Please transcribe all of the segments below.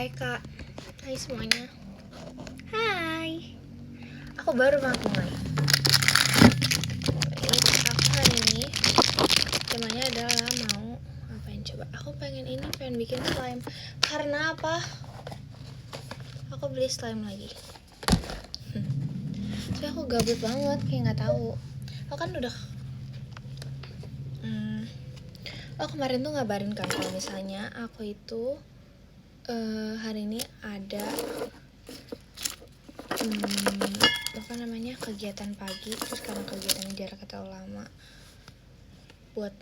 Hai Kak. Hai semuanya. Hai. Aku baru banget mulai. Aku hari ini temanya adalah mau ngapain coba. Aku pengen bikin slime. Karena apa? Aku beli slime lagi. Soalnya aku gabut banget, kayak nggak tahu. Aku kan udah kemarin tuh ngabarin kan kalau misalnya aku itu hari ini ada kegiatan pagi, terus karena kegiatannya jaraknya terlalu lama buat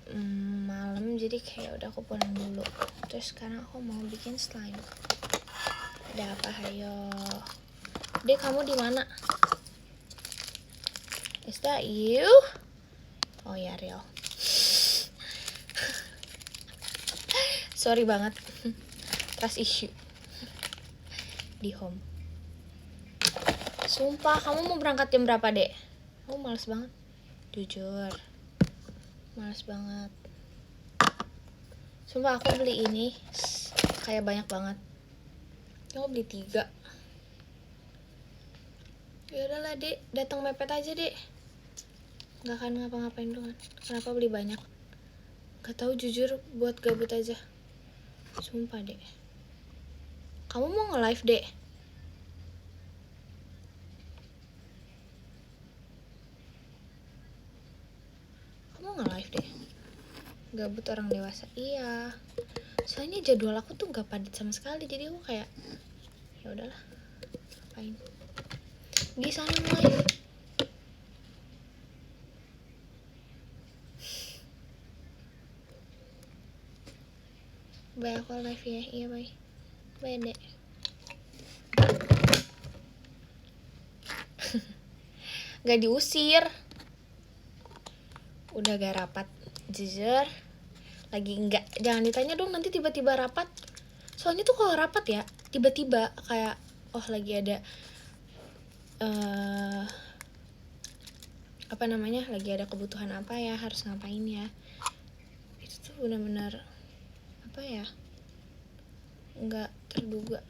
malam, jadi kayak udah aku pulang dulu. Terus sekarang aku mau bikin slime. Ada apa? Hayo Dek, kamu di mana? Is that you? Oh ya, real. Sorry banget. Trust issue di home. Sumpah, kamu mau berangkat jam berapa, Dek? Aku males banget. Jujur. Males banget. Sumpah aku beli ini kayak banyak banget. Aku beli 3. Ya udahlah, Dek, datang mepet aja, Dek. Gak akan ngapa-ngapain doang. Kenapa beli banyak? Gak tahu, jujur, buat gabut aja. Sumpah, Dek. Kamu mau nge-live, Dek? Kamu nge-live, Dek? Gabut orang dewasa. Iya. Soalnya jadwal aku tuh gak padat sama sekali, jadi aku kayak ya udahlah. Ngapain? Di sana live. Bye, aku live ya. Iya, bye. Bye, Dek. Gak diusir. Udah gak rapat. Jujur. Lagi enggak. Jangan ditanya dong, nanti tiba-tiba rapat. Soalnya tuh kalau rapat ya, tiba-tiba kayak lagi ada lagi ada kebutuhan apa ya, harus ngapain ya. Itu tuh benar-benar nggak terduga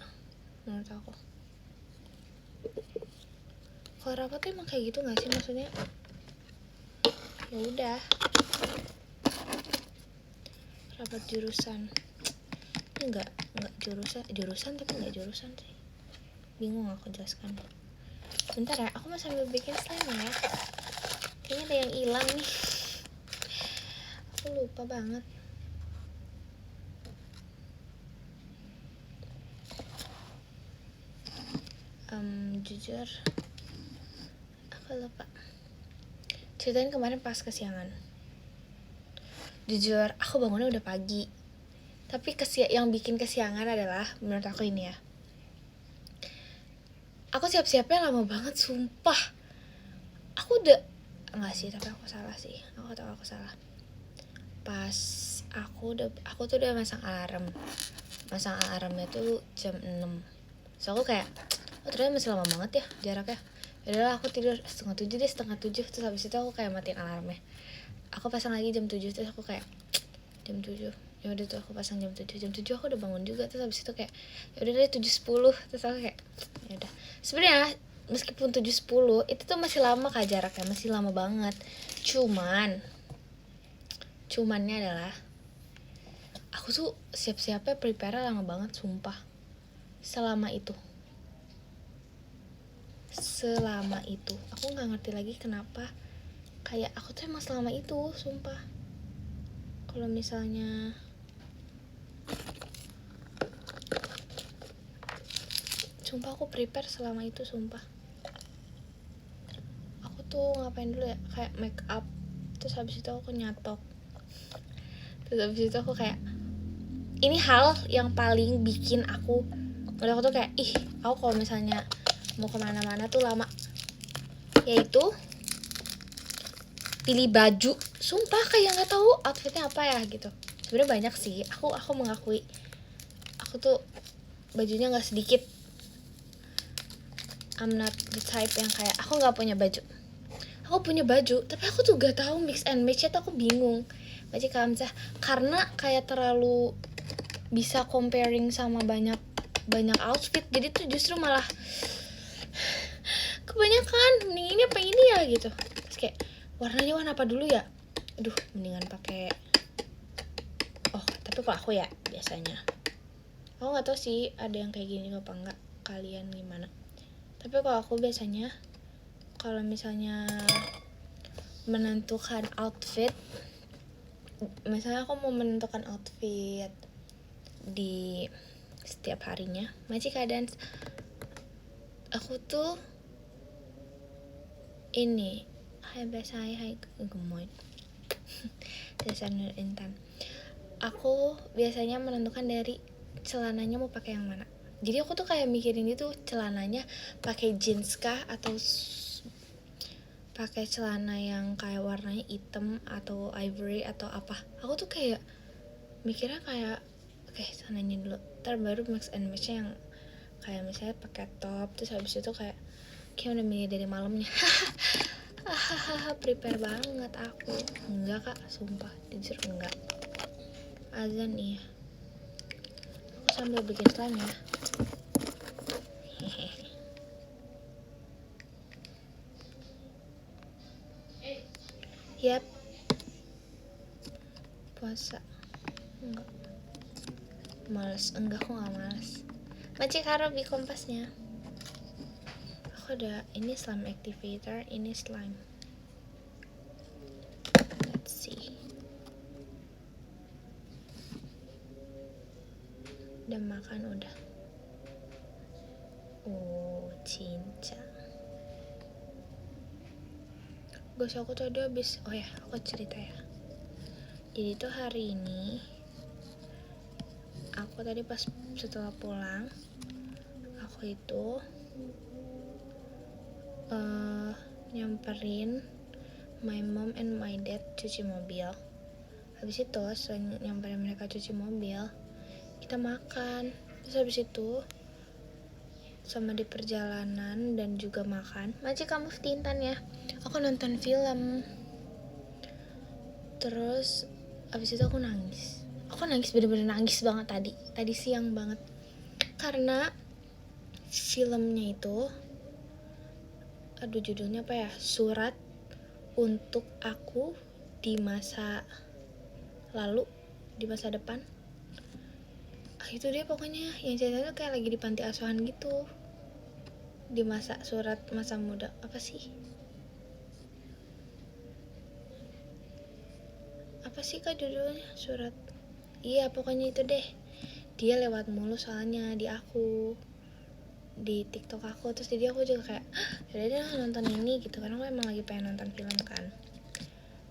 menurut aku. Kalau rapat tuh emang kayak gitu nggak sih, maksudnya ya udah rapat jurusan. Ini nggak jurusan tapi nggak jurusan sih. Bingung aku jelaskan. Bentar ya, aku mau sambil bikin slime ya. Kayaknya ada yang hilang nih. Aku lupa banget. Jujur aku lupa. Ceritain kemarin pas kesiangan. Jujur aku bangunnya udah pagi. Tapi yang bikin kesiangan adalah menurut aku ini ya. Aku siap-siapnya lama banget, sumpah. Aku udah enggak sih, tapi aku salah sih. Aku tahu aku salah. Pas aku tuh udah masang alarm. Masang alarmnya tuh jam 6. So aku kayak ternyata masih lama banget ya jaraknya. Yaudah aku tidur setengah 7. Terus habis itu aku kayak matiin alarmnya. Aku pasang lagi jam 7. Terus aku kayak jam 7. Ya udah tuh aku pasang jam 7. Jam 7 aku udah bangun juga. Terus habis itu kayak ya udah deh 7.10. Terus aku kayak ya udah. Sebenarnya meskipun 7.10 itu tuh masih lama Kak jaraknya, masih lama banget. Cumannya adalah aku tuh siap-siapnya prepare lama banget, sumpah. Selama itu aku nggak ngerti lagi kenapa kayak aku tuh emang selama itu, sumpah. Kalau misalnya aku prepare selama itu, sumpah. Aku tuh ngapain dulu ya, kayak make up, terus habis itu aku nyatok, terus habis itu aku kayak ini hal yang paling bikin aku tuh kayak aku kalau misalnya mau kemana-mana tuh lama, yaitu pilih baju. Sumpah kayak nggak tahu outfitnya apa ya gitu. Sebenarnya banyak sih, aku mengakui aku tuh bajunya nggak sedikit. I'm not the type yang kayak aku nggak punya baju. Aku punya baju tapi aku tuh gak tahu mix and match-nya tuh, aku bingung. Karena kayak terlalu bisa comparing sama banyak banyak outfit, jadi tuh justru malah kebanyakan, mending ini apa ini ya gitu. Terus kayak warnanya warna apa dulu ya, aduh mendingan pakai, oh tapi kalau aku ya biasanya, aku nggak tahu sih ada yang kayak gini apa enggak, kalian gimana. Tapi kalau aku biasanya kalau misalnya menentukan outfit, misalnya aku mau menentukan outfit di setiap harinya, masih keadaan aku tuh ini hai gemoy dasar Intan. Aku biasanya menentukan dari celananya mau pakai yang mana. Jadi aku tuh kayak mikirin itu, celananya pakai jeans kah atau pakai celana yang kayak warnanya hitam atau ivory atau apa. Aku tuh kayak mikirnya kayak oke, celananya dulu, ntar baru mix and match yang kayak misalnya pakai top, terus habis itu kayak udah milih dari malamnya. Hahaha, prepare banget aku. Enggak kak, sumpah jujur enggak. Azan nih, aku sambil bikin slime ya. Yap, puasa enggak, males, enggak, aku nggak males. Macik harap di kompasnya. Aku ada ini slime activator, ini slime. Let's see. Udah makan udah. Oh, cincang. Guys, aku tadi habis, oh ya, aku cerita ya. Jadi tuh hari ini aku tadi pas setelah pulang, aku itu nyamperin my mom and my dad cuci mobil. Habis itu setelah nyamperin mereka cuci mobil, kita makan. Terus habis itu sama di perjalanan dan juga makan, Maci kamu Tintan ya, aku nonton film. Terus habis itu aku nangis bener-bener nangis banget tadi siang banget, karena filmnya itu, aduh judulnya apa ya, Surat Untuk Aku di Masa Lalu, di Masa Depan. Itu dia pokoknya, yang ceritanya kayak lagi di panti asuhan gitu, di masa surat masa muda, apa sih kak judulnya, surat, iya pokoknya itu deh. Dia lewat mulu soalnya di aku, di TikTok aku, terus jadi aku juga kayak yaudah deh nonton ini gitu, karena aku emang lagi pengen nonton film kan.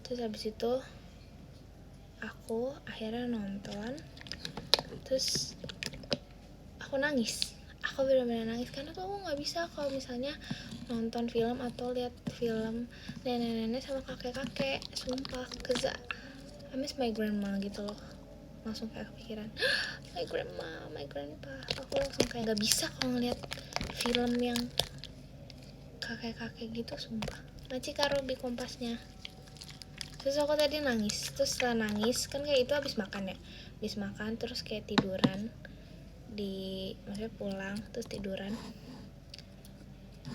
Terus habis itu aku akhirnya nonton, terus aku nangis, aku benar-benar nangis, karena tuh aku nggak bisa kalau misalnya nonton film atau lihat film nenek-nenek sama kakek-kakek, sumpah, keza I miss my grandma gitu loh, langsung kayak kepikiran my grandma, my grandpa. Aku langsung kayak nggak bisa kalau ngeliat film yang kakek-kakek gitu, sumpah. Maci karo di kompasnya. Terus aku tadi nangis, terus setelah nangis kan kayak itu habis makan terus kayak tiduran maksudnya pulang terus tiduran.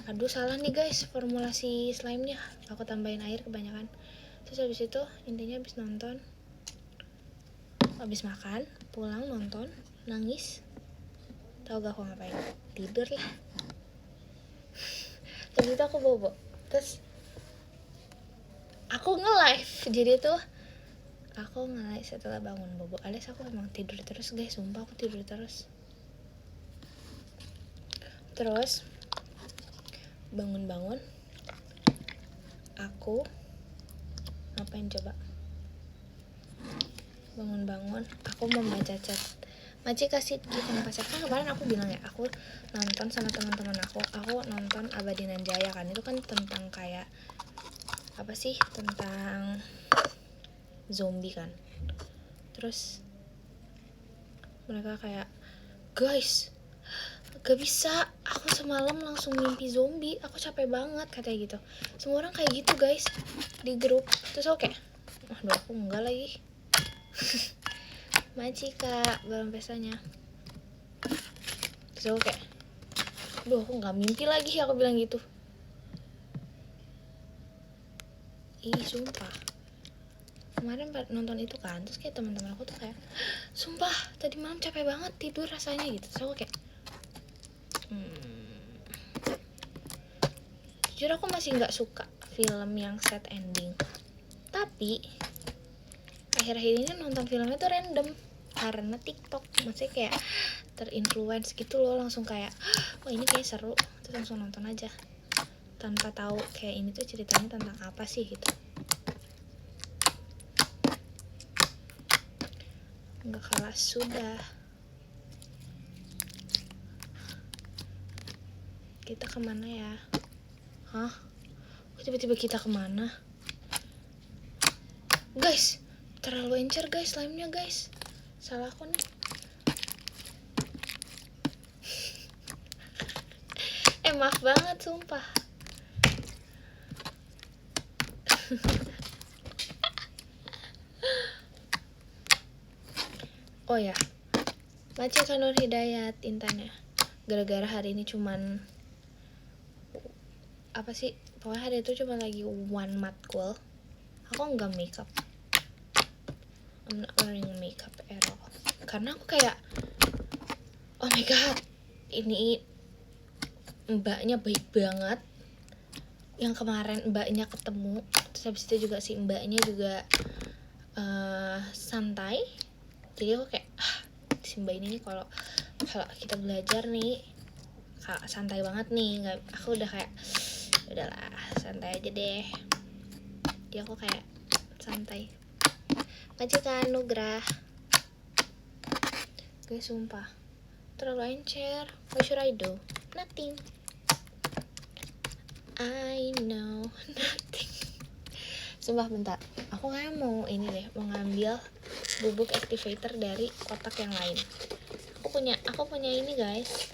Aduh salah nih guys formulasi slime nya, aku tambahin air kebanyakan. Terus habis itu intinya habis makan pulang nonton nangis, tau gak aku ngapain, tidur lah. Terus itu aku bobo, terus aku nge-live, jadi tuh aku nge-live setelah bangun bobo, alias aku emang tidur terus guys, sumpah aku tidur terus. Terus bangun-bangun aku ngapain coba, bangun-bangun aku membaca chat. Maci kasih di kompas kan kemarin aku bilang ya, aku nonton sama teman-teman aku nonton Abadi Nan Jaya kan, itu kan tentang kayak apa sih, tentang zombie kan. Terus mereka kayak guys gak bisa, aku semalam langsung mimpi zombie, aku capek banget katanya gitu. Semua orang kayak gitu guys di grup. Terus oke, aduh aku enggak lagi. Maci kak belum pestanya. Terus aku kayak, duh aku nggak mimpi lagi, aku bilang gitu. Ih sumpah, kemarin nonton itu kan, terus kayak teman-teman aku tuh kayak, sumpah tadi malam capek banget tidur rasanya gitu. Terus aku kayak jujur aku masih nggak suka film yang sad ending, tapi akhir-akhir ini nonton filmnya tuh random karena TikTok. Maksudnya kayak terinfluence gitu loh, langsung kayak wah ini kayak seru, terus langsung nonton aja tanpa tahu kayak ini tuh ceritanya tentang apa sih gitu. Nggak kalah sudah. Kita kemana ya? Hah? Tiba-tiba kita kemana? Guys, terlalu encer guys slime-nya guys. Salah aku nih. Maaf banget sumpah. Oh ya, baca Kanur Hidayat Intannya. Gara-gara hari ini cuman apa sih? Pokoknya hari itu cuma lagi one matkul. Aku nggak makeup. I'm not wearing makeup at all. Karena aku kayak, oh my god, ini mbaknya baik banget. Yang kemarin mbaknya ketemu, terus habis itu juga si mbaknya juga santai. Jadi aku kayak, si mbak ini nih kalau kita belajar nih santai banget nih. Nggak, aku udah kayak udahlah santai aja deh. Dia aku kayak santai. Majikan Nugrah, guys sumpah terlalu encer. What should I do? Nothing. I know nothing. Sumpah bentar, aku kayak mau ini deh, mau ngambil bubuk activator dari kotak yang lain. Aku punya ini guys.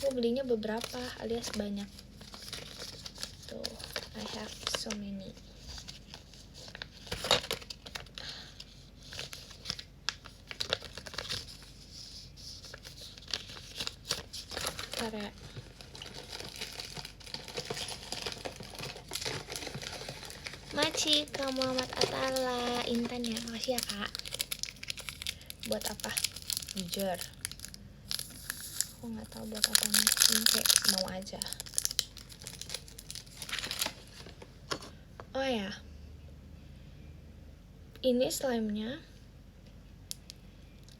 Aku belinya beberapa alias banyak. Tuh, I have so many. Bentar ya. Maci, Kak Muhammad Atala Intan ya, makasih ya kak. Buat apa? Jujur, aku nggak tahu buat apa nih, ini kayak mau aja. Oh ya, ini slime-nya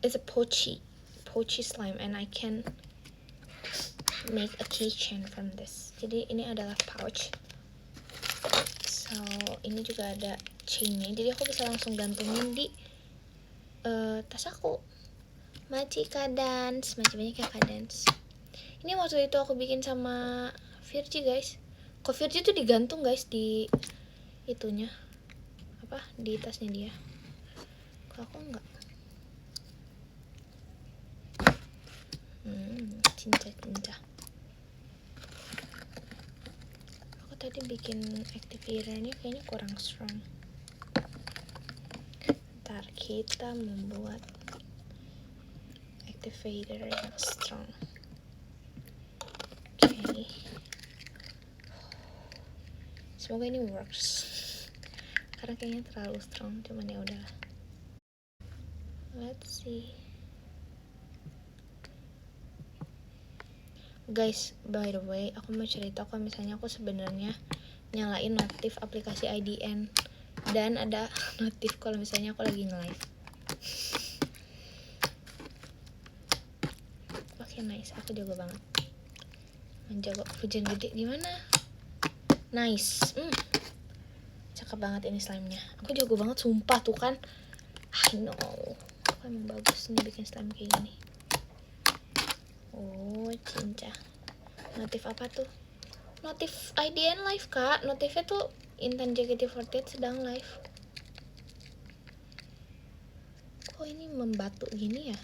is a pochi slime and I can make a keychain from this. Jadi ini adalah pouch. So ini juga ada chainnya, jadi aku bisa langsung gantungin di tas aku. Maci Kadans, macam banyak ya Kadans. Ini waktu itu aku bikin sama Virgi guys. Kok Virgi tuh digantung guys di itunya, apa, di tasnya dia. Kok aku enggak. Cinta. Aku tadi bikin activatornya kayaknya kurang strong. Ntar kita membuat activator yang strong. Oke. Semoga ini works. Karena kayaknya terlalu strong, cuman ya udah. Let's see. Guys, by the way, aku mau cerita kalau misalnya aku sebenarnya nyalain notif aplikasi IDN dan ada notif kalau misalnya aku lagi nge-live. Oke, nice. Aku jago banget. Menjago hujan gede gimana? Nice. Cakep banget ini slime-nya. Aku jago banget sumpah tuh kan. I know. Aku emang bagus nih bikin slime kayak gini. Oh, cinta. Notif apa tuh? Notif IDN live kak. Notifnya tuh Intan JKT48 sedang live. Kok ini membatu gini ya?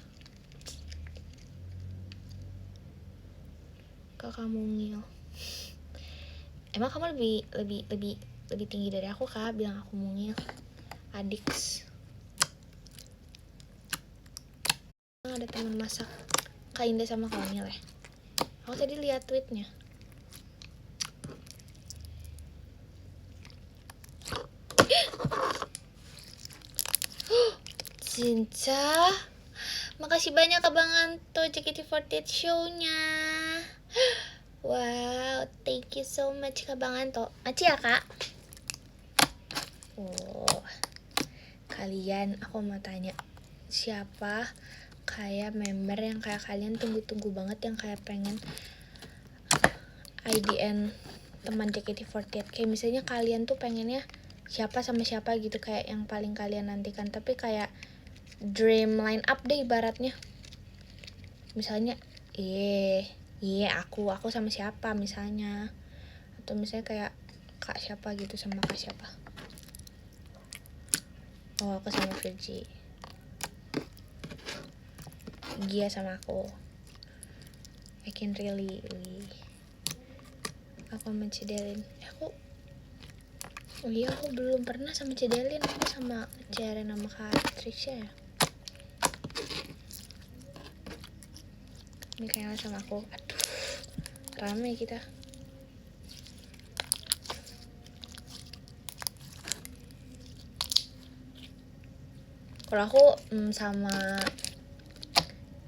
Kakak mungil. Emang kamu lebih tinggi dari aku kak? Bilang aku mungil. Adiks. ada teman masak Kak Indah sama Kak Onil ya. Aku tadi lihat tweetnya. Cinca, makasih banyak Abang Anto JKT48 show-nya. Wow, thank you so much Abang Anto. Maci ya Kak. Oh, kalian, aku mau tanya, siapa kayak member yang kayak kalian tunggu-tunggu banget, yang kayak pengen IDN teman JKT48? Kayak misalnya kalian tuh pengennya siapa sama siapa gitu, kayak yang paling kalian nantikan, tapi kayak dream line up deh ibaratnya. Misalnya aku sama siapa misalnya, atau misalnya kayak Kak siapa gitu sama Kak siapa. Oh, aku sama Virgi. Gia sama aku. I can really aku sama Cidelin. Aku belum pernah sama Cidelin. Aku sama Jaren sama Kak Trisha ya. Ini kayaknya sama aku. Aduh, rame kita. Kalau aku sama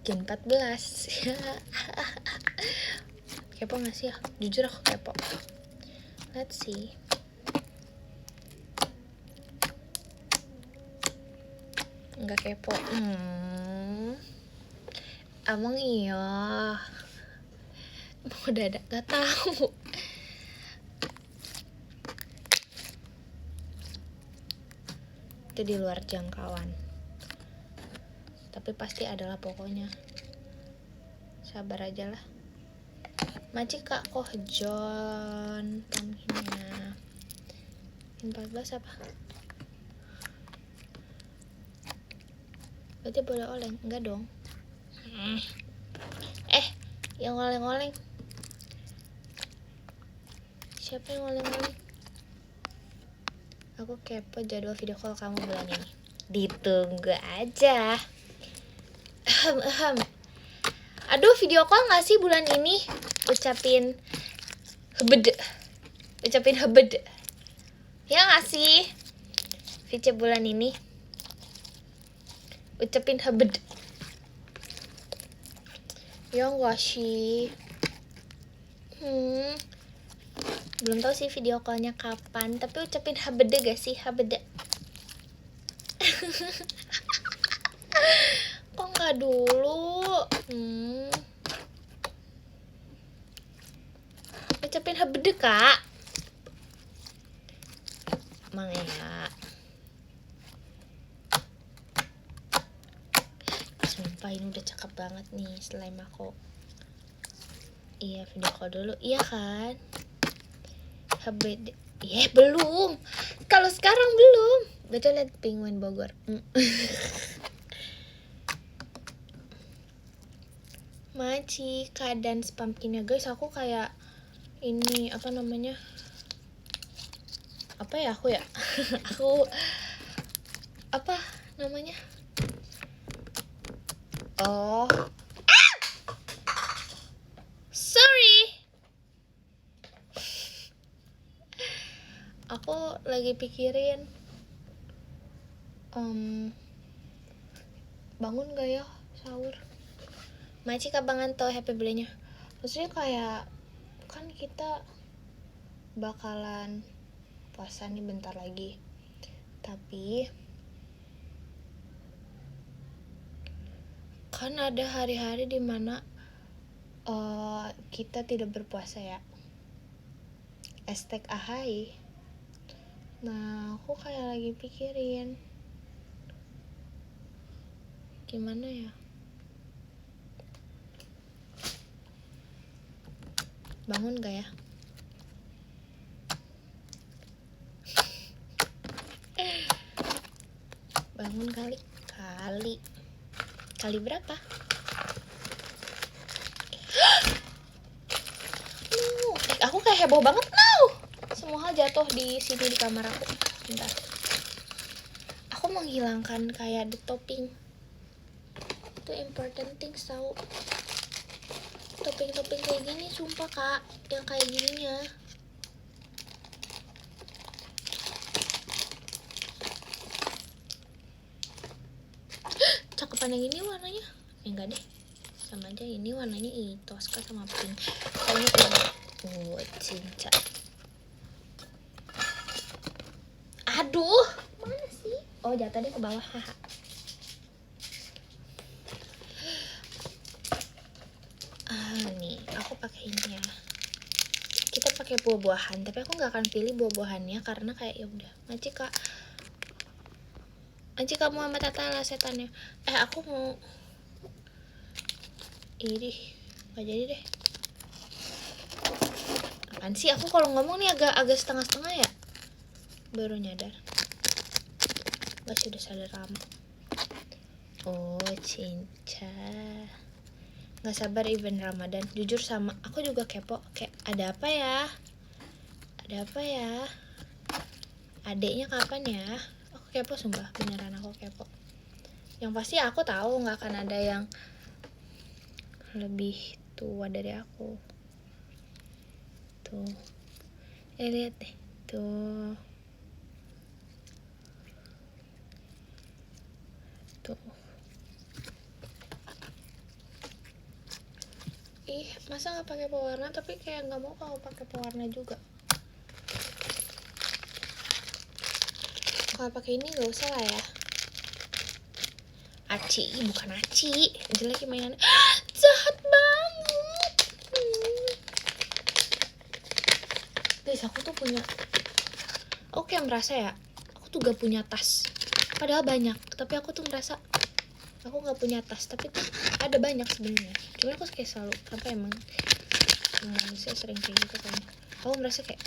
Gen 14. Kepo gak sih ya? Jujur aku kepo. Let's see. Enggak kepo. Emang iya. Mau dadak gak tahu. Itu di luar jangkauan. Tapi pasti adalah pokoknya. Sabar aja lah. Maci Kak John tamkinnya. 14 apa? Berarti boleh oleng? Enggak dong. Yang oleng-oleng. Siapa yang oleng-oleng? Aku kepo jadwal video call kamu bulan ini. Ditunggu aja. Aduh, video call gak sih bulan ini? Ucapin hebed. Ya gak sih? Vice bulan ini ucapin hebed. Ya gak sih? Belum tahu sih video callnya kapan, tapi ucapin habede gak sih? Habede. Kok nggak dulu? Ucapin habede Kak. Emang ya. Sumpah ini udah cakep banget nih slime aku. Iya, video call dulu. Iya kan? Habede. Belum. Kalau sekarang belum. Betul, lihat Penguin Bogor. Maci, keadaan pumpkinnya guys, aku kayak ini apa namanya? Apa ya aku ya? Aku apa namanya? Oh. Sorry. Aku lagi pikirin bangun gak ya sahur. Maci kabangan tuh happy birthday-nya. Maksudnya kayak kan kita bakalan puasa nih bentar lagi. Tapi kan ada hari-hari dimana kita tidak berpuasa ya. #ahai. Nah, aku kayak lagi pikirin gimana ya? Bangun gak ya? Bangun kali berapa? Aku kayak heboh banget semua hal jatuh di sini di kamar aku. Bentar. Aku menghilangkan kayak the topping. itu important things tau. Topeng-topeng kayak gini sumpah kak, yang kayak gininya. Cakepan yang ini warnanya enggak deh, sama aja. Ini warnanya Tosca sama pink kayaknya ini. Cinca. Aduh, mana sih? Oh jatuh deh ke bawah. Haha. Nih aku pakai ini ya. Kita pakai buah-buahan, tapi aku nggak akan pilih buah-buahannya karena kayak ya udah. Anci kamu sama Tata lah setannya. Aku mau ini nggak jadi deh. Apaan sih aku kalau ngomong nih agak setengah-setengah ya? Baru nyadar. Sudah sadar lama. Oh cinca. Nggak sabar event Ramadan. Jujur sama aku juga kepo. Kayak ada apa ya? Adeknya kapan ya? Aku kepo sumpah, beneran aku kepo. Yang pasti aku tahu nggak akan ada yang lebih tua dari aku. Tuh, lihat deh, tuh. Masa nggak pakai pewarna? Tapi kayak nggak mau kalau pakai pewarna juga. Kalau pakai ini nggak usah lah ya. Aci, bukan Aci. Jelek mainan. Jahat banget. Guys, aku tuh punya. Aku kayak merasa ya, aku tuh gak punya tas. Padahal banyak, tapi aku tuh merasa aku gak punya tas. Tapi tuh ada banyak sebenarnya. Cuma aku kayak selalu emang saya sering kayak gitu kan. Aku merasa kayak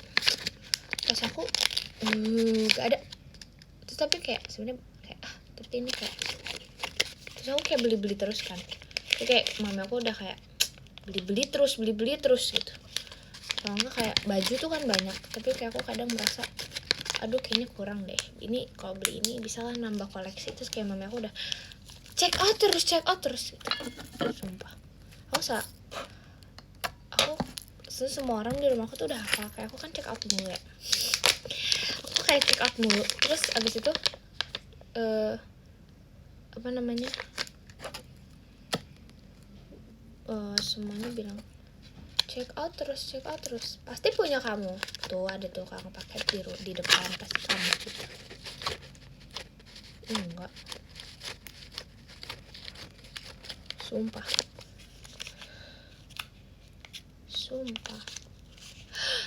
tas aku gak ada. Terus tapi kayak sebenarnya kayak tapi ini kayak terus aku kayak beli terus kan. Jadi kayak mami aku udah kayak beli terus gitu. Soalnya kayak baju tuh kan banyak, tapi kayak aku kadang merasa aduh kayaknya kurang deh. Ini kalau beli ini bisa lah nambah koleksi. Terus kayak mami aku udah check out terus gitu. Sumpah aku semua orang di rumah aku tuh udah hafal. Kayak aku kan check out mulu ya. Aku kayak check out mulu. Terus abis itu semuanya bilang check out terus pasti punya kamu. Tuh ada tuh kang paket biru di depan, pasti kamu gitu. Enggak, sumpah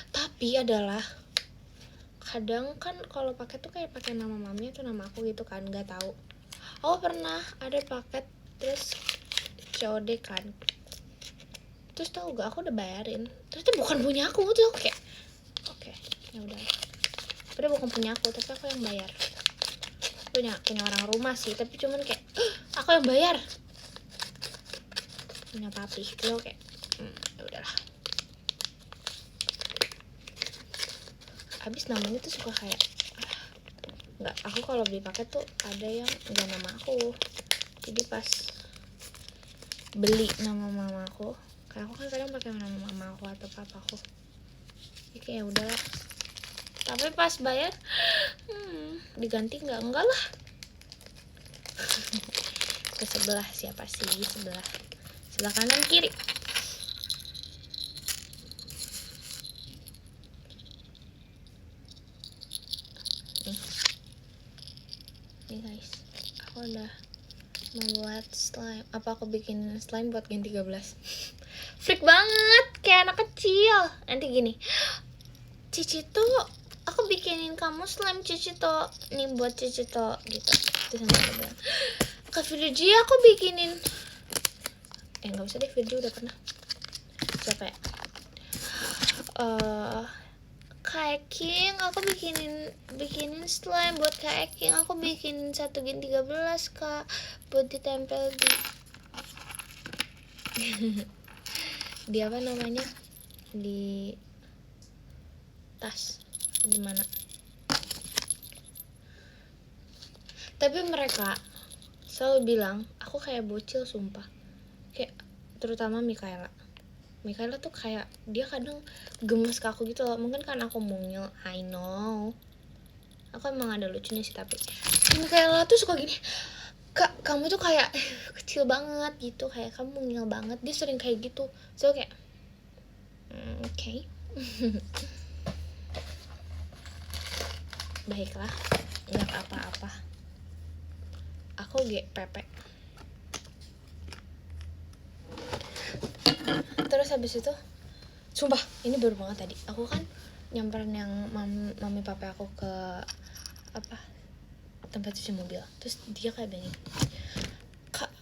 tapi adalah kadang kan kalau paket tuh kayak pakai nama mami atau nama aku gitu kan, nggak tahu. Aku pernah ada paket terus COD kan, terus tahu gak aku udah bayarin, terus itu bukan punya aku. Tuh aku kayak oke, ya udah bukan punya aku, tapi aku yang bayar. punya orang rumah sih, tapi cuman kayak aku yang bayar, punya papi. Terus kayak ya udahlah. Habis namanya tuh suka kayak nggak, aku kalau beli paket tuh ada yang nggak nama aku. Jadi pas beli nama mama aku, kayak aku kan kadang pakai nama mama aku atau papa aku, jadi kayak udahlah. Tapi pas bayar diganti enggak lah. Ke sebelah siapa sih? Sebelah kanan kiri. Nih guys, aku udah membuat slime. Apa aku bikin slime buat Gen 13? Freak banget, kayak anak kecil. Nanti gini, Cicito, aku bikinin kamu slime Cicito, nih buat Cicito gitu. Terus aku bilang, Kak Virgi aku bikinin. Nggak usah deh, Virgi udah pernah. Siapa ya? Kak King, aku bikinin slime buat Kak King. Aku bikinin 1 Gen 13 Kak, buat ditempel di apa namanya, di tas, di mana. Tapi mereka selalu bilang aku aku kayak bocil sumpah. Kayak terutama Mikaela tuh kayak dia kadang gemes ke aku gitu loh. Mungkin kan aku mungil, I know. Aku emang ada lucunya sih, tapi Mikaela tuh suka gini, Kak, kamu tuh kayak kecil banget gitu, kayak kamu mungil banget. Dia sering kayak gitu. So kayak oke. Baiklah, nggak apa-apa. Aku GPP. Terus habis itu, sumpah ini baru banget tadi. Aku kan nyamperin yang mami papa aku ke apa tempat cuci mobil. Terus dia kayak begini, Kak,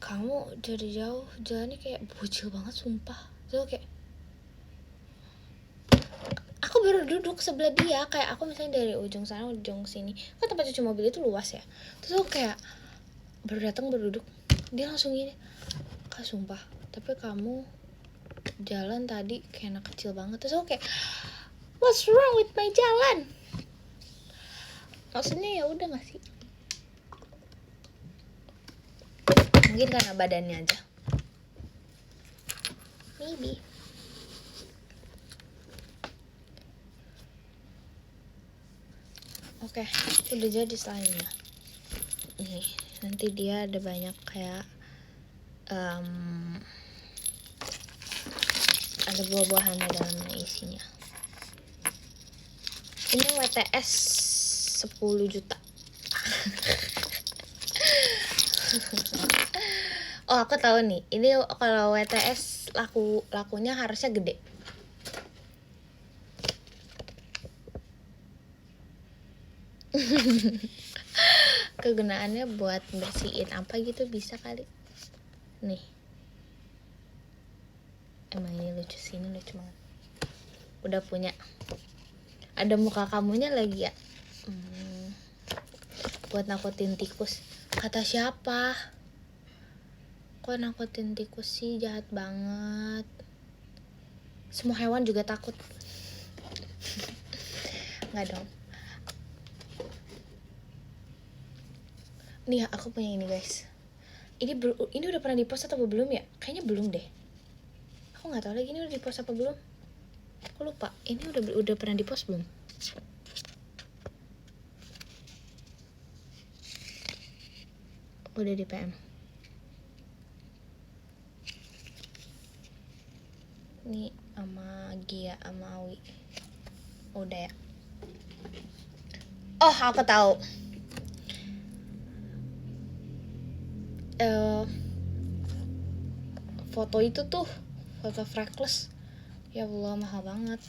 kamu dari jauh jalannya kayak bocil banget sumpah. Terus kayak aku baru duduk sebelah dia, kayak aku misalnya dari ujung sana ujung sini kan tempat cuci mobil itu luas ya. Terus aku kayak baru datang baru duduk, dia langsung gini, Kak sumpah tapi kamu jalan tadi kayak anak kecil banget. Terus aku kayak what's wrong with my jalan? Maksudnya ya udah nggak sih, mungkin karena badannya aja, maybe. Oke, udah jadi slime-nya. Nih, nanti dia ada banyak kayak ada buah-buahannya dalamnya isinya. Ini WTS 10 juta. Oh, aku tahu nih. Ini kalau WTS lakunya harusnya gede. Kegunaannya buat bersihin apa gitu bisa kali. Nih. Emang ini lucu sih, ini lucu banget. Udah punya. Ada muka kamunya lagi ya. Buat nakutin tikus. Kata siapa? Kok nakutin tikus sih, jahat banget. Semua hewan juga takut. Nggak dong. Nih aku punya ini guys. Ini udah pernah dipost atau belum ya? Kayaknya belum deh. Aku nggak tahu lagi ini udah dipost apa belum. Aku lupa. Ini udah pernah dipost belum? Udah di PM. Nih sama Gia sama Awi. Udah ya. Oh, aku tahu. Foto itu tuh, foto freckles. Ya Allah, mahal banget.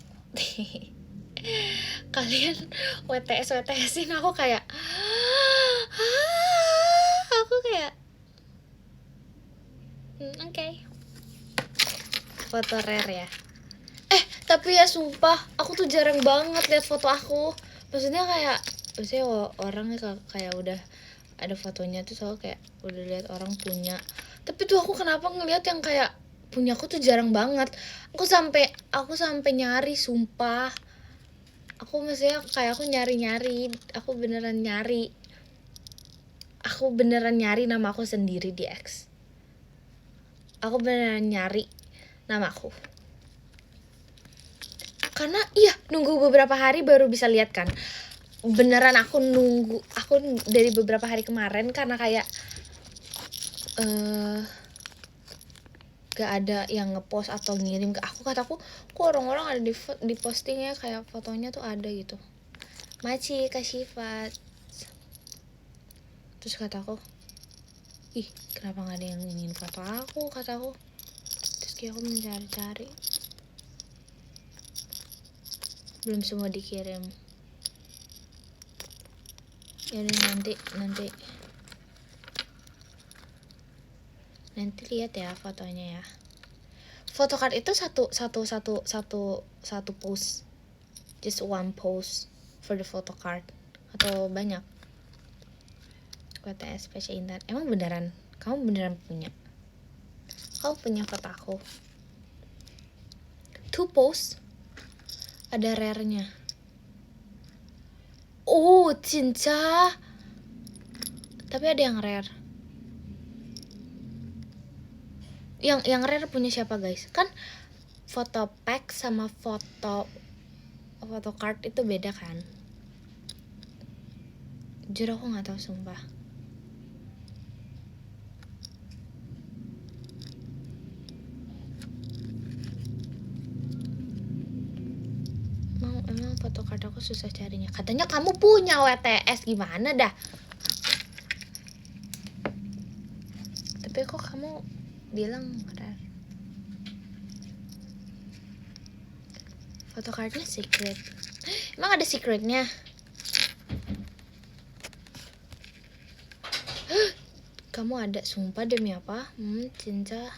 Kalian WTS-in aku kayak oke. Foto rare ya. Tapi ya sumpah, aku tuh jarang banget lihat foto aku. Maksudnya kayak orangnya kayak udah ada fotonya tuh, soal kayak udah lihat orang punya. Tapi tuh aku kenapa ngelihat yang kayak punya aku tuh jarang banget. Aku sampai nyari sumpah. Aku maksudnya kayak aku nyari, aku beneran nyari nama aku sendiri di X. Aku beneran nyari nama aku. Karena nunggu beberapa hari baru bisa lihat kan. Beneran aku dari beberapa hari kemarin karena kayak gak ada yang ngepost atau ngirim ke aku. Kataku kok orang-orang ada di postingnya kayak fotonya tuh ada gitu. Maci Kasifat. Terus kataku, ih kenapa gak ada yang ingin foto aku, kataku. Terus kayak aku mencari-cari, belum semua dikirim. Jadi nanti lihat ya fotonya ya. Photocard itu satu post, just one post for the photocard atau banyak? WTS PC Intan. Emang beneran? Kamu beneran punya? Kamu punya foto aku? 2 post? Ada rare-nya. Oh, cinca. Tapi ada yang rare. Yang rare punya siapa guys? Kan foto pack sama foto card itu beda kan? Jujur aku nggak tahu sumpah. Emang foto card aku susah carinya. Katanya kamu punya WTS, gimana dah? Tapi kok kamu bilang rare? Foto cardnya secret. Emang ada secretnya? Kamu ada, sumpah demi apa? Cinta.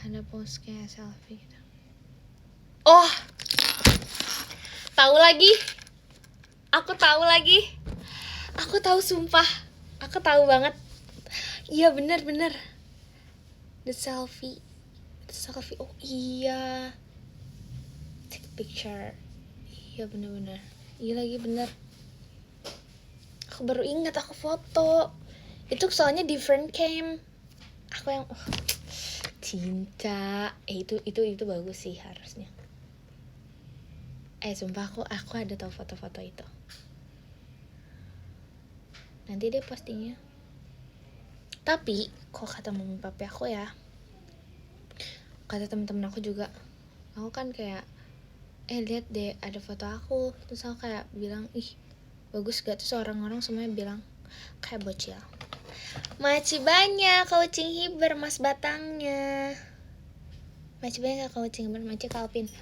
Ada post kayak selfie gitu. Oh, tahu lagi. Aku tahu sumpah. Aku tahu banget. Iya bener. The selfie. Oh iya. Take picture. Iya bener. Iya lagi bener. Aku baru ingat aku foto. Itu soalnya different cam. Aku yang cinta. Itu bagus sih harusnya. Sumpah aku ada tahu foto-foto itu. Nanti deh postingnya. Tapi kok kata mami papi aku ya, kata temen-temen aku juga, aku kan kayak lihat deh ada foto aku, terus aku kayak bilang ih bagus gak, terus orang-orang semuanya bilang kayak bocil. Makasih banyak coaching hiber mas batangnya. Makasih banyak coaching hiber Maci Kalpin.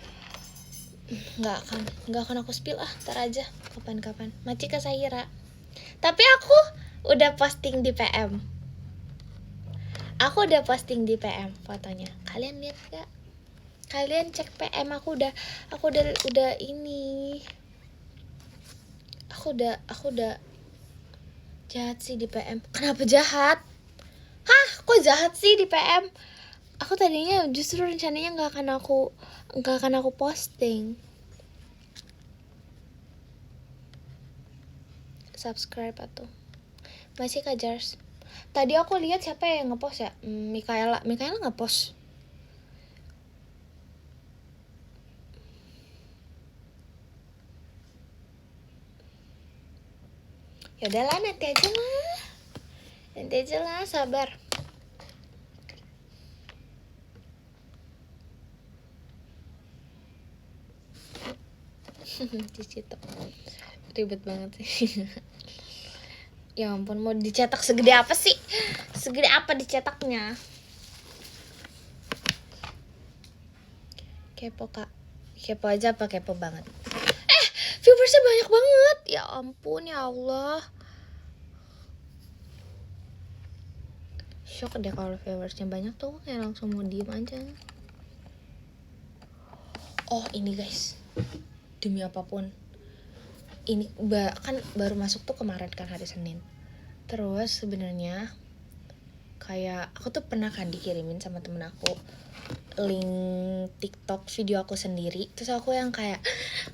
Nggak akan aku spill ntar aja kapan-kapan. Maci Kak Sahira. Tapi aku udah posting di PM. Aku udah posting di PM fotonya. Kalian lihat gak? Kalian cek PM aku udah ini. Aku udah jahat sih di PM. Kenapa jahat? Hah, kok jahat sih di PM? Aku tadinya justru rencananya nggak akan aku posting. Subscribe atau masih Kak Jars. Tadi aku lihat siapa yang ngepost ya? Mikaela ngepost. Ya udahlah, nanti aja lah, sabar. Dicito ribet banget sih. Ya ampun, mau dicetak segede apa sih? Segede apa dicetaknya? Kepo kak. Kepo aja apa kepo banget? Viewersnya banyak banget. Ya ampun, ya Allah. Shock deh kalau viewersnya banyak tuh, kayak langsung mau diem aja. Oh ini guys, demi apapun, ini kan baru masuk tuh kemarin kan hari Senin. Terus sebenarnya kayak aku tuh pernah kan dikirimin sama temen aku link TikTok video aku sendiri, terus aku yang kayak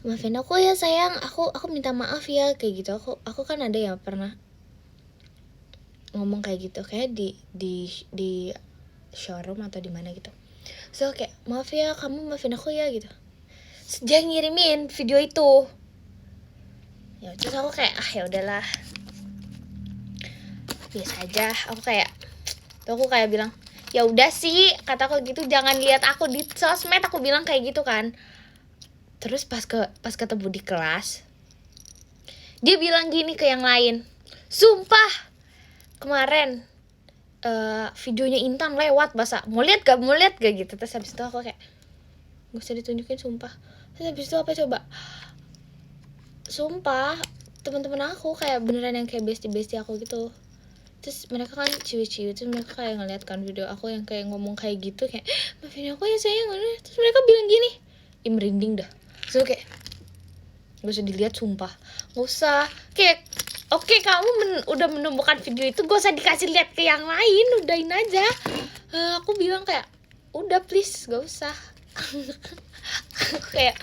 maafin aku ya sayang, aku minta maaf ya kayak gitu. Aku kan ada yang pernah ngomong kayak gitu, kayak di showroom atau di mana gitu. So kayak maaf ya, kamu maafin aku ya gitu. Dia ngirimin video itu. Ya terus aku kayak ya udahlah, biasa aja. Aku kayak bilang ya udah sih, kataku gitu, jangan lihat aku di sosmed, aku bilang kayak gitu kan. Terus pas ketemu di kelas, dia bilang gini ke yang lain, sumpah kemarin videonya Intan lewat bahasa, mau lihat gak gitu. Terus habis itu aku kayak gak usah ditunjukin sumpah. Terus habis itu apa coba, sumpah teman-teman aku kayak beneran yang kayak bestie aku gitu. Terus mereka kan ciwi-ciwi, terus mereka kayak ngeliat kan video aku yang kayak ngomong kayak gitu, kayak maafin aku ya sayang. Terus mereka bilang gini, merinding dah. So kayak gak usah dilihat sumpah, gak usah. Kayak oke, kamu udah menemukan video itu, gak usah dikasih lihat ke yang lain, udahin aja. Aku bilang kayak udah please gak usah. Kayak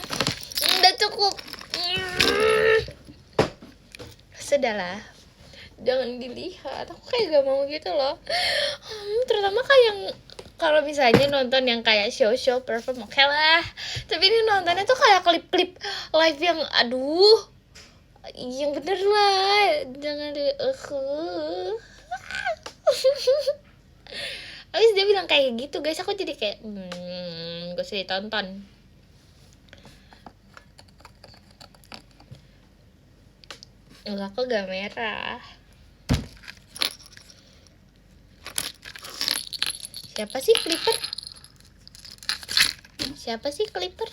udah cukup. Sudahlah, jangan dilihat, aku kayak gak mau gitu loh. Terutama kayak yang kalau misalnya nonton yang kayak show perform oke lah, tapi ini nontonnya tuh kayak klip-klip live yang aduh, yang bener lah, jangan di Habis dia bilang kayak gitu guys, aku jadi kayak gak usah ditonton. Enggak, aku gak merah. Siapa sih Clipper? Siapa sih Clipper?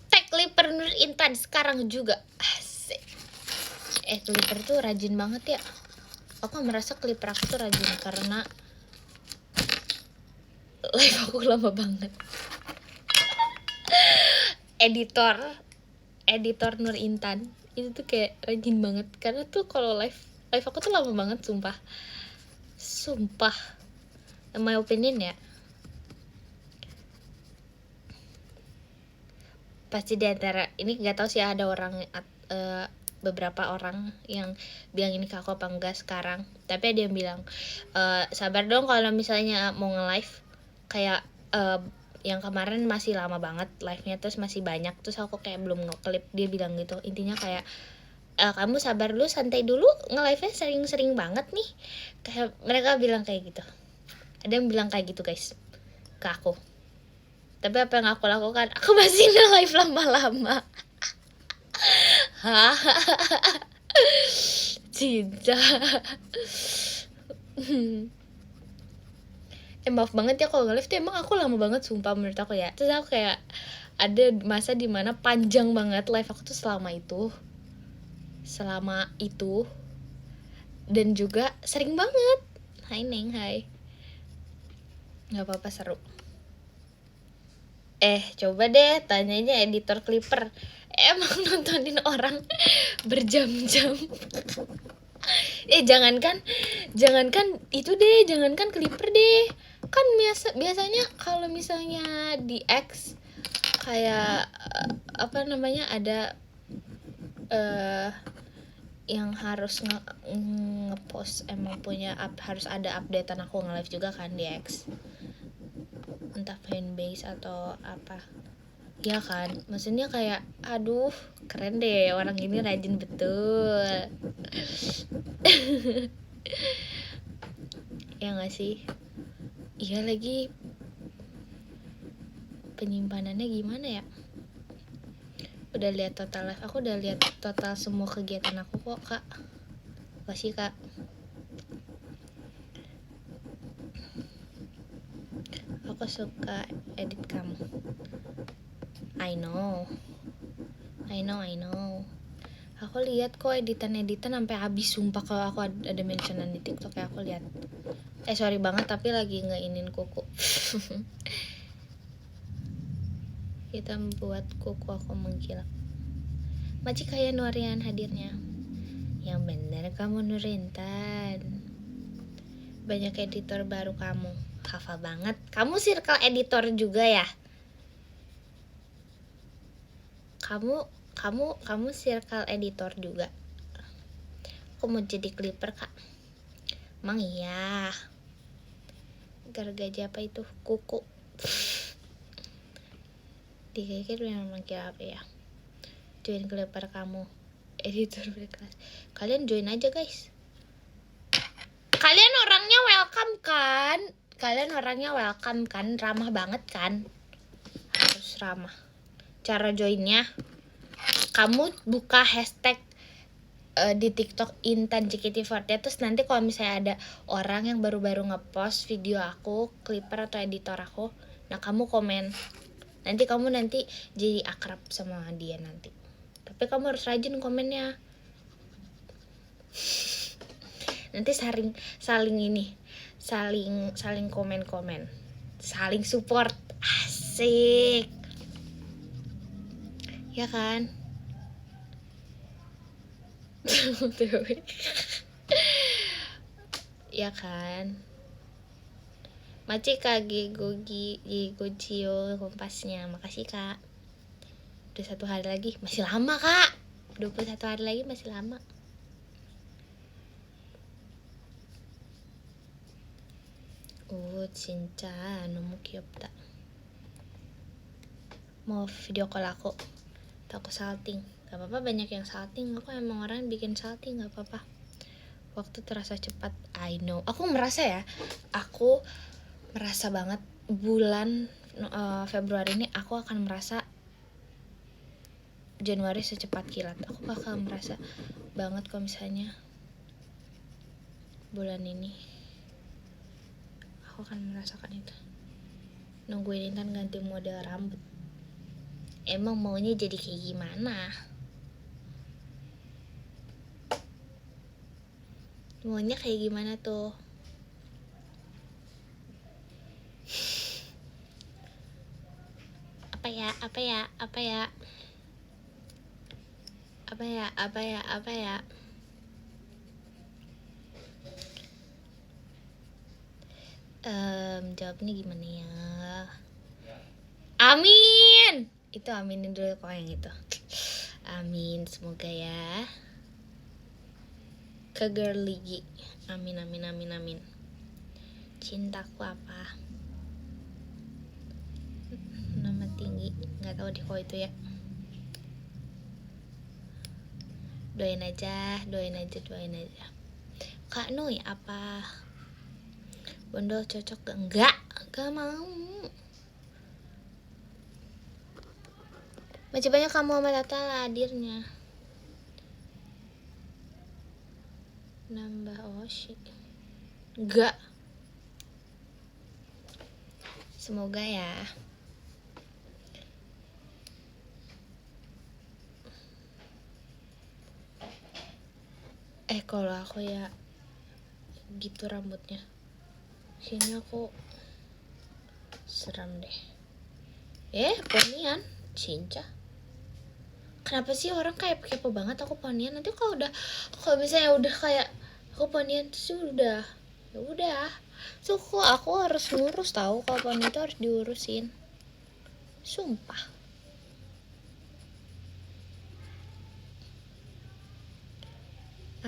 Tag Clipper Nur Intan sekarang juga. Asik. Clipper tuh rajin banget ya. Aku merasa Clipper aku tuh rajin karena live aku lama banget. Editor Nur Intan itu tuh kayak rajin banget karena tuh kalau live aku tuh lama banget, sumpah in my opinion ya. Pasti di antara ini nggak tahu sih ada orang beberapa orang yang bilang ini ke aku apa enggak sekarang, tapi ada yang bilang sabar dong kalau misalnya mau nge-live kayak yang kemarin masih lama banget live-nya, terus masih banyak, terus aku kayak belum nge-clip. Dia bilang gitu, intinya kayak kamu sabar dulu, santai dulu, nge-live-nya sering-sering banget nih, kayak mereka bilang kayak gitu. Ada yang bilang kayak gitu guys ke aku, tapi apa yang aku lakukan, aku masih nge-live lama-lama. Cinta. Maaf banget ya kalau nge-live tuh emang aku lama banget sumpah menurut aku ya. Terus aku kayak ada masa dimana panjang banget live aku tuh selama itu dan juga sering banget. Hai Neng, hai. Gak apa-apa, seru. Coba deh tanyanya editor Clipper, emang nontonin orang berjam-jam. Jangankan itu deh, jangankan Clipper deh. Kan biasanya kalau misalnya di X kayak apa namanya, ada yang harus ngepost emang punya harus ada updatean aku nge-live juga kan di X, entah fanbase atau apa ya kan. Maksudnya kayak aduh keren deh, orang ini rajin betul. Ya nggak sih? Iya lagi, penyimpanannya gimana ya? Udah lihat total live aku, udah lihat total semua kegiatan aku kok kak. Makasih kak. Aku suka edit kamu. I know. Aku lihat kok editan sampai habis sumpah. Kalau aku ada mentionan di TikTok ya aku lihat. Sorry banget tapi lagi ngeinin kuku. Kita membuat kuku aku mengkilap. Maci kayak Nurian hadirnya. Yang bener kamu Nurintan. Banyak editor baru kamu. Hafal banget. Kamu circle editor juga ya? Kamu circle editor juga. Aku mau jadi Clipper kak. Emang iya. Gergaji apa itu? Kuku. Dikikir memang kira apa ya? Join Clipper kamu. Editor berkelas. Kalian join aja guys. Kalian orangnya welcome kan? Ramah banget kan? Harus ramah. Cara joinnya, kamu buka hashtag di TikTok Intan JKT48, terus nanti kalau misalnya ada orang yang baru-baru ngepost video aku, Clipper atau editor aku, nah kamu komen. Nanti kamu jadi akrab sama dia nanti. Tapi kamu harus rajin komennya. Nanti saling komen, saling support, asik ya kan. Ya kan. Maci Kak Gigo kompasnya. Makasih Kak. Udah 1 hari lagi. Masih lama Kak. 21 hari lagi masih lama. Cinta nomu kyopta. Mau video call aku. Aku salting. Gak apa-apa, banyak yang salting. Aku emang orang yang bikin salting, gak apa-apa. Waktu terasa cepat. I know. Aku merasa ya. Aku merasa banget bulan Februari ini aku akan merasa Januari secepat kilat. Aku bakal merasa banget kalau misalnya bulan ini aku akan merasakan itu. Nungguin Intan ganti model rambut. Emang maunya jadi kayak gimana? Maunya kayak gimana tuh? Apa ya? Jawabnya gimana ya? Amin. Itu aminin dulu kok yang itu. Amin, semoga ya. Ke girly. Amin. Cintaku apa? Nama tinggi. Nggak tahu deh kok itu ya. Doain aja. Kak Nui apa? Bondol cocok gak? Gak mau. Masih banyak kamu sama Tata hadirnya. Nambah shit. Gak. Semoga ya. Kalau aku ya gitu rambutnya. Sini aku seram deh. Ponian, cinca. Kenapa sih orang kayak kepo banget aku ponian? Nanti kalau misalnya udah kayak aku ponian terus ya udah. So aku harus ngurus tahu kalau ponian itu harus diurusin. Sumpah.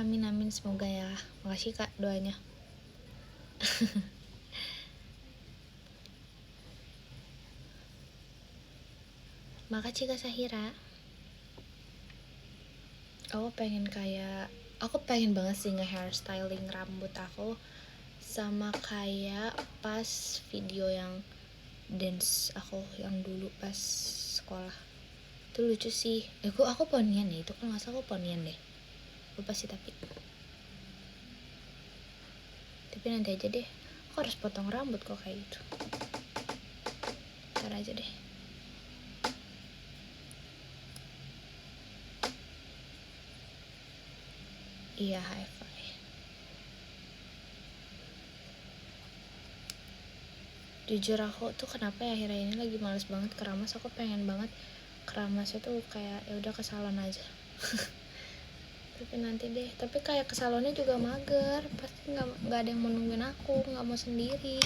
Amin semoga ya. Makasih Kak doanya. Makasih Kak Sahira. Aku pengen banget sih nge-hairstyling rambut aku sama kayak pas video yang dance aku yang dulu pas sekolah. Itu lucu sih. Aku ponian ya, itu kalau nggak salah aku ponian deh. Lupa sih tapi nanti aja deh. Aku harus potong rambut kok kayak gitu. Ntar aja deh. Iya, hi-fi. Jujur aku tuh kenapa ya akhir-akhir ini lagi males banget keramas. Aku pengen banget keramasnya tuh kayak ya udah ke salon aja. Tapi nanti deh. Tapi kayak ke salonnya juga mager. Pasti nggak ada yang mau nungguin aku. Nggak mau sendiri.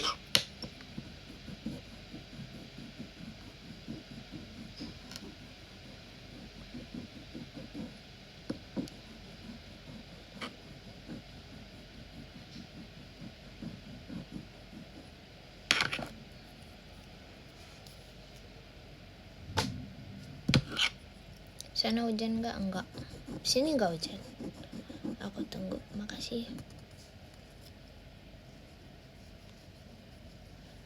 Sana hujan nggak? Enggak. Sini nggak hujan. Aku tunggu. Makasih.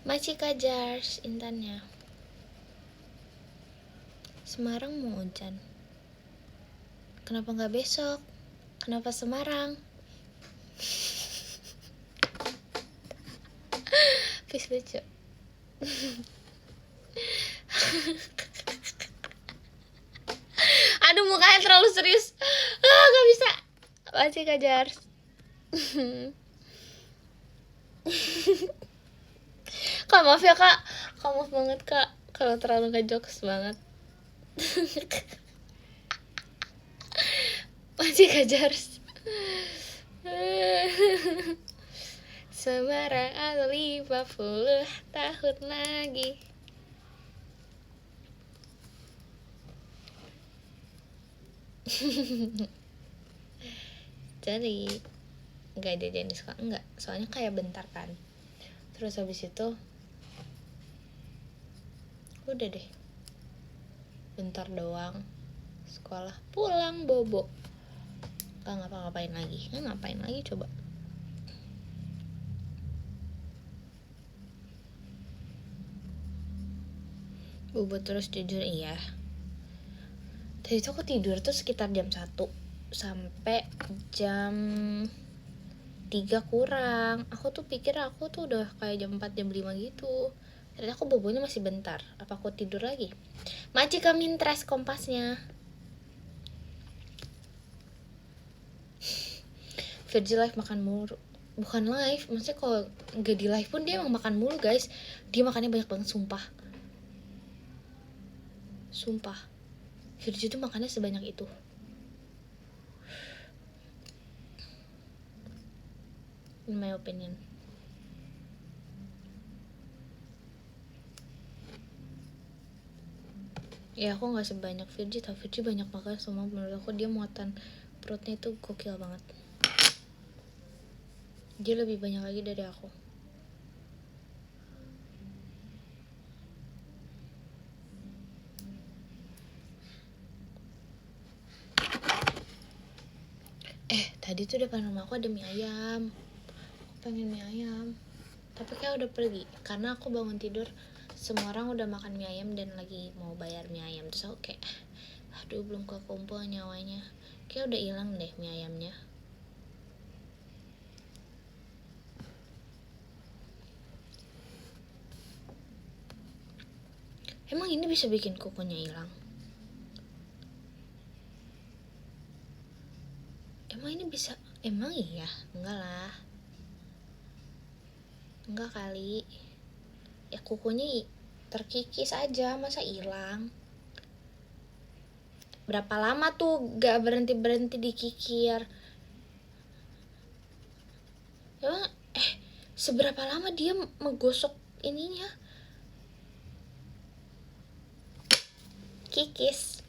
Masih Kajars Intannya. Semarang mau hujan. Kenapa nggak besok? Kenapa Semarang? Please lucu. Aduh mukanya terlalu serius. Gak bisa. Masih Kajars. Kak maaf ya Kak. Maaf banget Kak kalau terlalu ngejokes banget. Masih Kajars. asmara atau 50 tahun lagi. Jadi enggak ada jadi suka enggak, soalnya kayak bentar kan. Terus habis itu udah deh, bentar doang, sekolah pulang bobo, nggak ngapa-ngapain lagi. Ngapain lagi coba? Bobo terus jujur. Iya, tadi itu aku tidur tuh sekitar jam 1 sampai jam 3 kurang. Aku tuh pikir aku tuh udah kayak jam 4 jam 5 gitu. Ternyata aku bobonya masih bentar. Apa aku tidur lagi? Maci Kamintres kompasnya. Virgil live makan mulu. Bukan live, maksudnya kalau nggak di live pun dia emang makan mulu guys. Dia makannya banyak banget, sumpah. Virgil tuh makannya sebanyak itu. In my opinion. Ya aku nggak sebanyak Virgil, tapi Virgil banyak makan. Semua menurut aku dia muatan perutnya itu gokil banget. Dia lebih banyak lagi dari aku. Tadi tuh depan rumah aku ada mie ayam. Aku pengen mie ayam, tapi kayak udah pergi. Karena aku bangun tidur, semua orang udah makan mie ayam dan lagi mau bayar mie ayam. Terus aku kayak, aduh belum kekumpul nyawanya. Kayak udah hilang deh mie ayamnya. Emang ini bisa bikin kukunya hilang? Emang ini bisa? Emang iya? Enggak lah. Enggak kali. Ya kukunya terkikis aja, masa hilang? Berapa lama tuh gak berhenti-berhenti dikikir? Emang seberapa lama dia menggosok ininya? Kikis.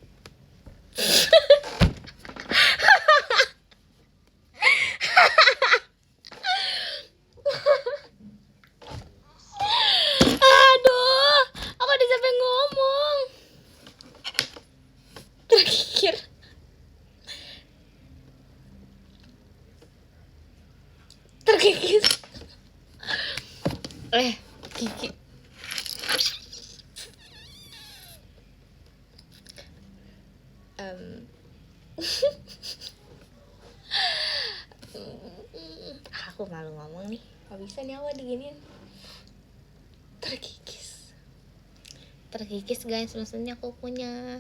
Aduh, aku udah sampai ngomong. Terkikir. Terkikis. Kiki. Aku malu ngomong nih. Gak bisa nih aku diginiin. Terkikis guys, maksudnya kukunya.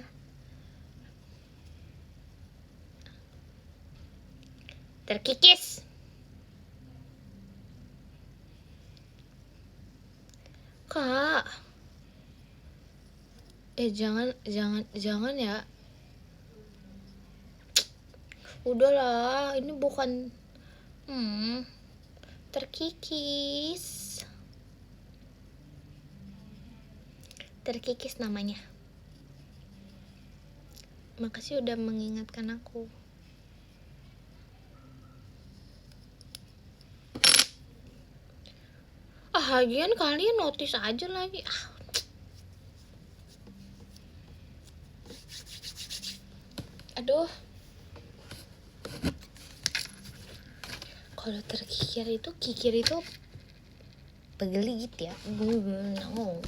Terkikis. Kak. Jangan ya. Udahlah, ini bukan terkikis. Terkikis namanya. Makasih udah mengingatkan aku. Lagian kalian notice aja lagi. Aduh. Kalau terkikir itu, kikir itu pegelit ya. No.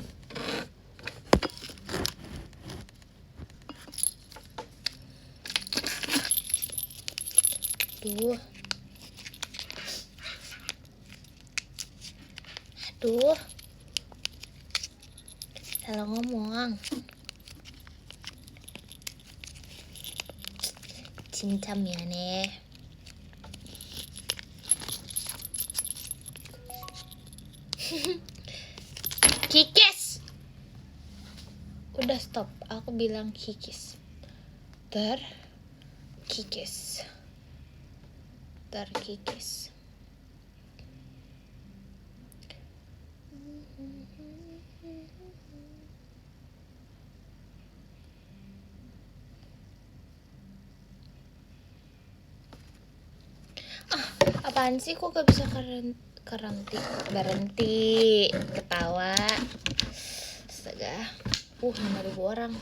Aduh. Salah ngomong. Cincam ya nih. Kikis. Udah stop. Aku bilang kikis. Terkikis. Apaan sih, kok gak bisa berhenti ketawa. Astaga. 5.000 orang.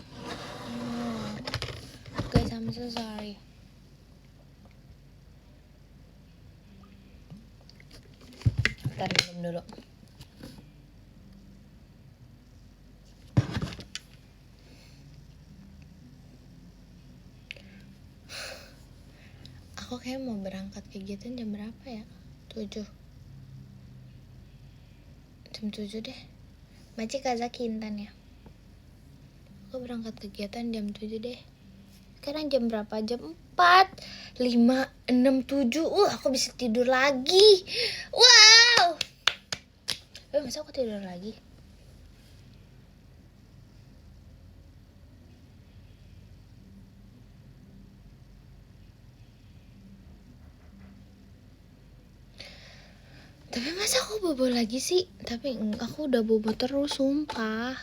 Guys, I'm so sorry. Bentar, minum dulu. Aku kayak mau berangkat kegiatan jam berapa ya? 7. Jam 7 deh. Maci Kazaki Intan ya. Aku berangkat kegiatan jam 7 deh. Sekarang jam berapa? Jam 4, 5, 6, 7. Aku bisa tidur lagi. Wow. Masa aku tidur lagi? Tapi masa aku bobo lagi sih? Tapi aku udah bobo terus, sumpah.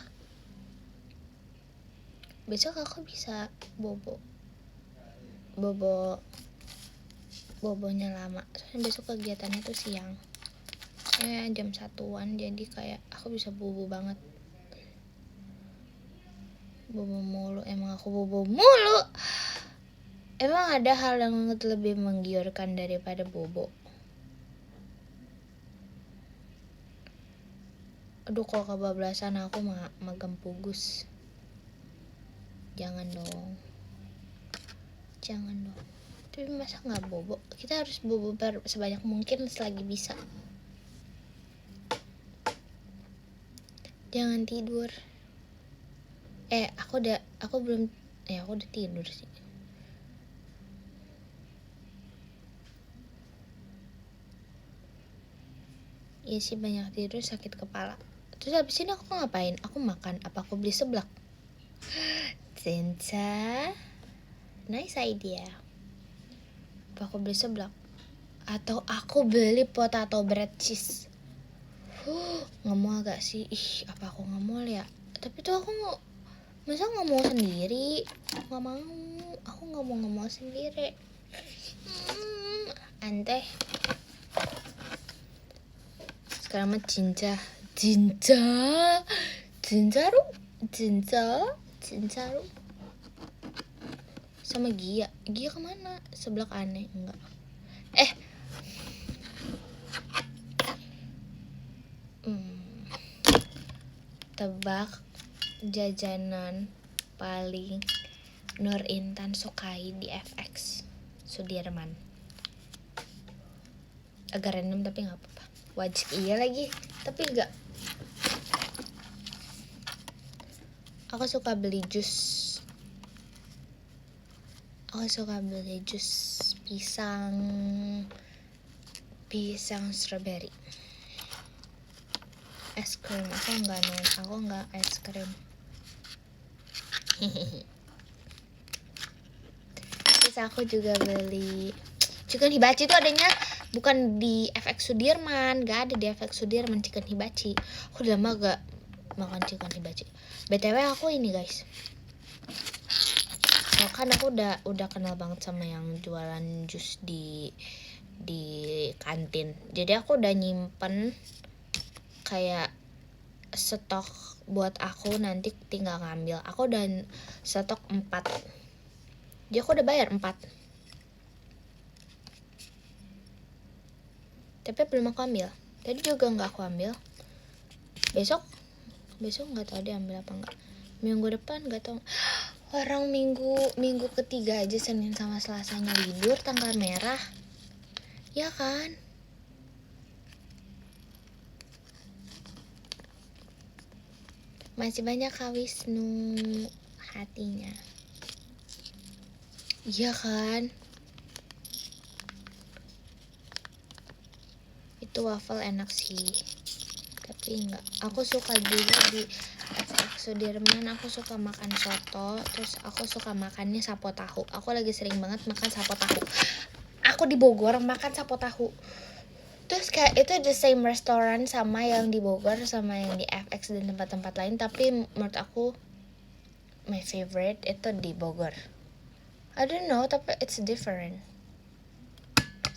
Besok aku bisa bobonya lama. Soalnya besok kegiatannya tuh siang. Jam 1-an, jadi kayak aku bisa bobo banget. Bobo mulu, emang aku bobo mulu. Emang ada hal yang lebih menggiurkan daripada bobo? Aduh, kalau kebablasan aku magam pugus. Jangan dong. Tapi masa gak bobo? Kita harus bobo sebanyak mungkin selagi bisa. Jangan tidur. Aku udah tidur sih. Iya sih, banyak tidur sakit kepala. Terus habis ini aku ngapain? Aku makan. Apa aku beli seblak? Cinta, nice idea. Apa aku beli seblak? Atau aku beli potato bread cheese? Ngemol gak sih? Apa aku ngemol ya? Tapi tuh aku masa ngemol sendiri? Gak mau. Aku gak mau ngemol sendiri. Anteh. Sekarang mah cincaru. Sama Gia kemana? Seblak aneh. Enggak. Tebak jajanan paling Nur Intan sukai di FX Sudirman. Agak random tapi gak apa-apa. Wajib iya lagi, tapi enggak. Aku suka beli jus pisang strawberry. Es krim, aku enggak es krim. Terus aku juga beli chicken hibachi tuh adanya bukan di FX Sudirman, gak ada di FX Sudirman chicken hibachi. Aku udah lama gak makan chicken hibachi. BTW aku ini guys, kan aku udah kenal banget sama yang jualan jus di kantin. Jadi aku udah nyimpen kayak stok buat aku nanti tinggal ngambil. Aku udah stok 4. Jadi aku udah bayar 4. Tapi belum aku ambil. Tadi juga gak aku ambil. Besok gak tahu diambil apa enggak. Minggu depan gak tahu. Orang minggu ketiga aja Senin sama Selasanya libur, tanggal merah. Ya kan? Masih banyak Kak Wisnu hatinya. Iya kan? Itu waffle enak sih. Tapi enggak. Aku suka juga di FX Sudirman, aku suka makan soto. Terus aku suka makannya sapo tahu. Aku lagi sering banget makan sapo tahu. Aku di Bogor makan sapo tahu. Terus kayak itu the same restoran sama yang di Bogor sama yang di FX dan tempat-tempat lain, tapi menurut aku my favorite itu di Bogor. I don't know, tapi it's different.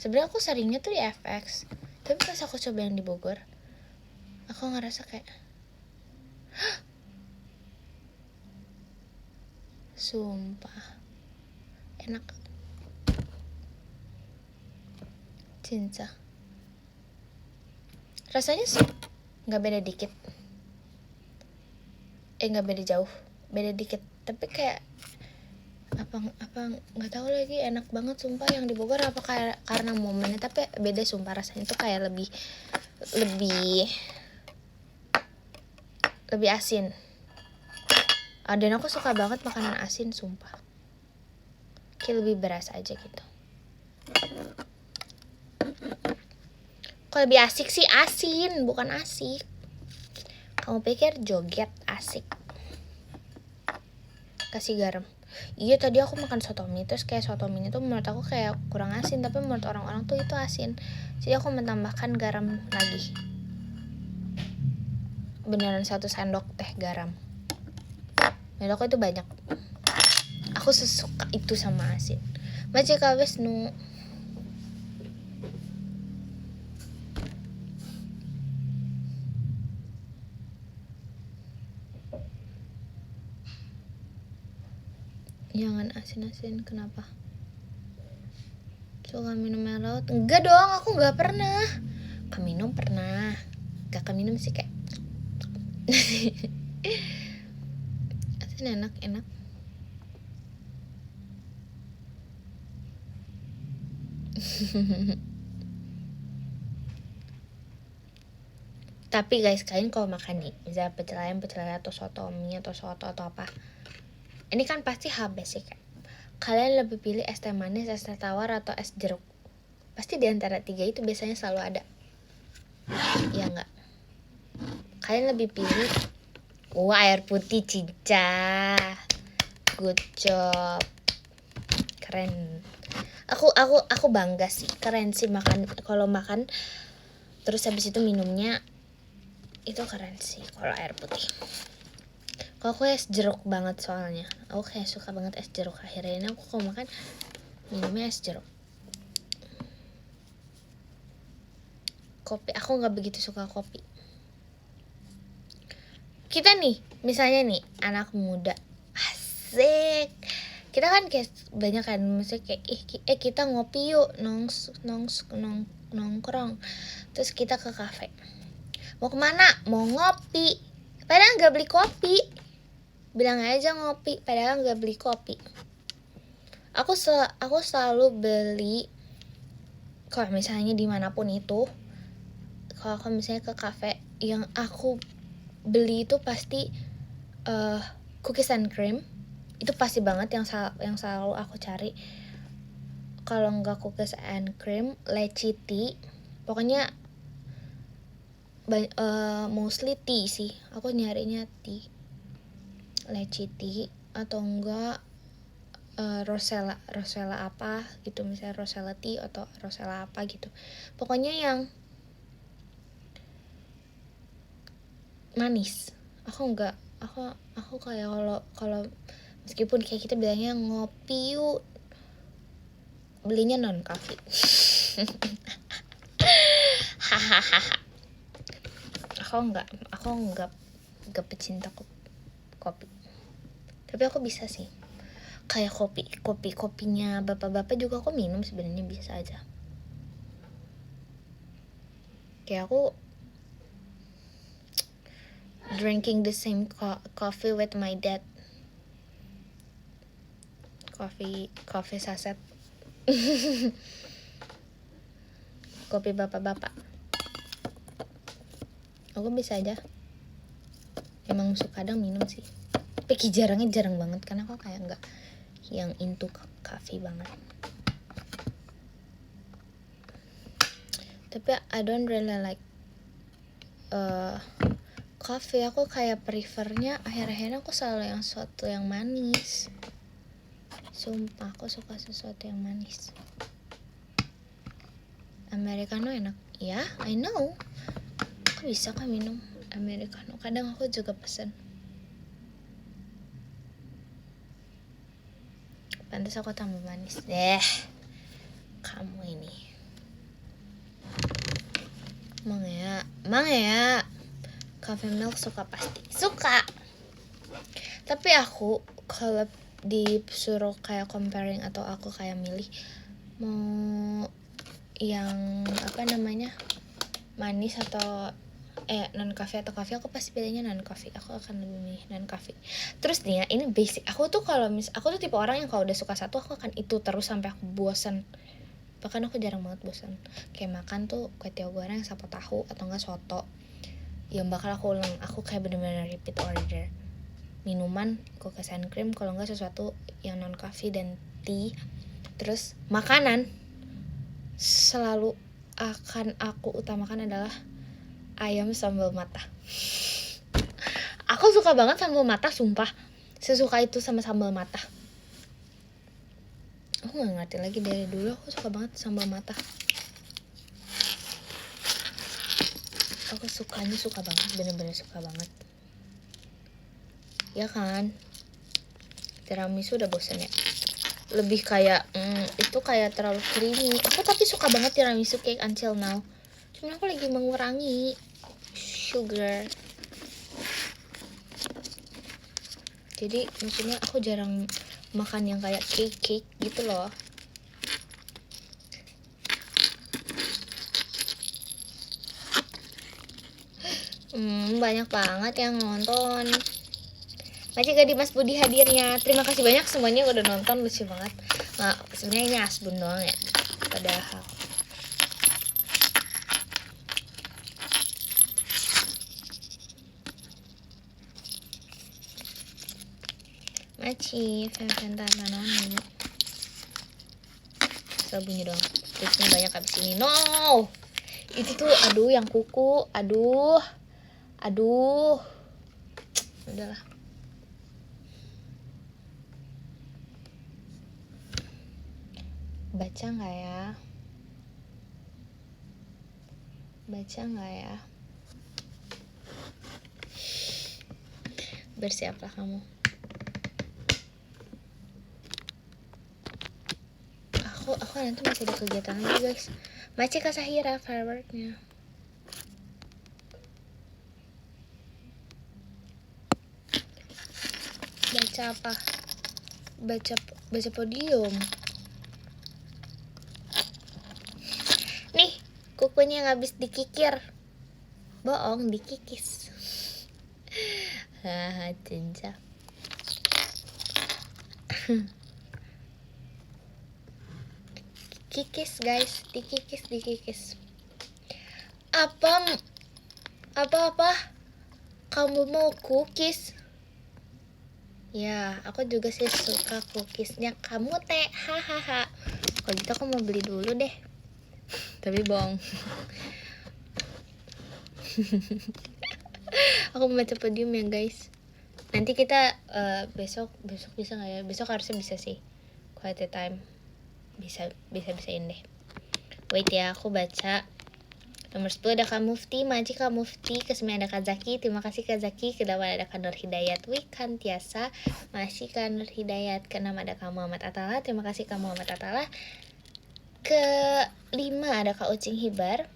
Sebenarnya aku seringnya tuh di FX, tapi pas aku coba yang di Bogor, aku ngerasa kayak sumpah enak. Cinta. Rasanya nggak beda dikit. Nggak beda jauh, beda dikit. Tapi kayak apa nggak tahu lagi, enak banget sumpah yang di Bogor. Apa kayak karena momennya, tapi beda sumpah, rasanya tuh kayak lebih asin. Dan aku suka banget makanan asin sumpah, kayak lebih berasa aja gitu. Kalau lebih asik sih asin, bukan asik. Kamu pikir joget asik kasih garam? Iya, tadi aku makan soto mie, terus kayak soto mie itu menurut aku kayak kurang asin, tapi menurut orang-orang tuh itu asin. Jadi aku menambahkan garam lagi, beneran 1 sendok teh garam. Menurut aku itu banyak. Aku sesuka itu sama asin. Baca kawes nu. Jangan asin-asin, kenapa? Suka minum air laut? Enggak dong, aku nggak pernah. Keminum pernah, gak keminum sih kayak asin enak. Tapi guys, kalian kalau makan nih, misalnya pecel ayam atau soto mie atau soto atau apa, ini kan pasti hal basic kan. Kalian lebih pilih es teh manis, es teh tawar, atau es jeruk? Pasti di antara 3 itu biasanya selalu ada. Ya enggak? Kalian lebih pilih air putih, Cica. Good job. Keren. Aku bangga sih. Keren sih kalau makan terus habis itu minumnya itu keren sih kalau air putih. Kalau aku es jeruk banget soalnya. Aku kayak suka banget es jeruk. Akhirnya ini aku kalau makan minumnya es jeruk. Kopi, aku gak begitu suka kopi. Kita nih, misalnya nih, anak muda. Asik. Kita kan kayak banyak kan, maksudnya kayak kita ngopi yuk, nongkrong. Terus kita ke kafe. Mau kemana? Mau ngopi. Padahal gak beli kopi. Bilang aja ngopi, padahal gak beli kopi. Aku selalu beli, kalau misalnya dimanapun itu, kalau aku misalnya ke kafe, yang aku beli itu pasti cookies and cream. Itu pasti banget yang selalu aku cari. Kalau nggak cookies and cream, leci tea. Pokoknya mostly tea sih. Aku nyarinya tea, leci tea, atau enggak rosella apa gitu, misalnya rosella tea atau rosella apa gitu. Pokoknya yang manis. Aku kayak kalau meskipun kayak kita bilangnya ngopi yuk, belinya non coffee. Hahaha. Aku enggak pecinta kopi. Tapi aku bisa sih. Kayak kopinya bapak-bapak juga aku minum sebenarnya bisa aja. Kayak aku drinking the same coffee with my dad. Coffee saset. Kopi bapak-bapak. Aku bisa aja. Emang suka kadang minum sih. Tapi jarang banget karena aku kayak enggak yang into coffee banget. Tapi I don't really like coffee. Aku kayak prefernya akhir-akhirnya aku selalu yang sesuatu yang manis. Sumpah aku suka sesuatu yang manis. Americano enak. Ya, I know. Aku bisa kan minum americano. Kadang aku juga pesen. Pantas aku tambah manis. Kamu ini. Emang ya. Cafe milk suka pasti. Suka. Tapi aku kalau disuruh kayak comparing atau aku kayak milih mau yang manis atau non coffee atau coffee, aku pasti pilihnya non coffee. Aku akan lebih milih non coffee. Terus nih ya, ini basic. Aku tuh tipe orang yang kalau udah suka satu aku akan itu terus sampai aku bosan. Bahkan aku jarang banget bosan. Kayak makan tuh kue tiaw goreng sapo tahu atau enggak soto. Yang bakal aku ulang. Aku kayak bener-bener repeat order. Minuman cookies and cream, kalau enggak sesuatu yang non coffee dan tea. Terus makanan selalu akan aku utamakan adalah ayam sambal mata. Aku suka banget sambal mata, sumpah. Sesuka itu sama sambal mata. Aku gak ngerti lagi, dari dulu aku suka banget sambal mata. Aku suka banget, bener-bener suka banget. Ya kan? Tiramisu udah bosen ya. Lebih kayak itu kayak terlalu creamy. Aku tapi suka banget tiramisu cake until now. Cuman aku lagi mengurangi sugar. Jadi maksudnya aku jarang makan yang kayak cake gitu loh. Banyak banget yang nonton. Masih gak di Mas Budi hadirnya. Terima kasih banyak semuanya yang udah nonton, lucu banget. Nah, sebenarnya ini Asbun doang ya. Padahal Maci, fan tantanoni. Asal bunyi doang. Triknya banyak abis ini. No! Itu tuh, aduh yang kuku. Aduh. Udahlah. Baca gak ya? Bersiaplah kamu. Aku nanti masih ada kegiatan lagi guys. Maci Kasahira fireworknya. Baca apa? Baca podium. Nih, kukunya yang habis dikikir. Bohong, dikikis. Haha, cinca. Kikis guys, dikikis. Apa? Kamu mau cookies? Ya, aku juga sih suka cookiesnya kamu teh. Hahaha. Kalau gitu aku mau beli dulu deh. Tapi bohong. Aku mau baca podium ya guys. Nanti kita besok bisa nggak ya? Besok harusnya bisa sih. Quality time. Bisain deh. Wait ya, aku baca. Nomor 10 ada Kak Mufti, Maji Kak Mufti, ke-9 ada Kak Zaki, terima kasih Kak Zaki, ke-8 ada Kak Nur Hidayat Wikantiasa, masih Kak Nur Hidayat, ke-6 ada Kak Muhammad Atala, terima kasih Kak Muhammad Atala, ke-5 ada Kak Ucing Hibar,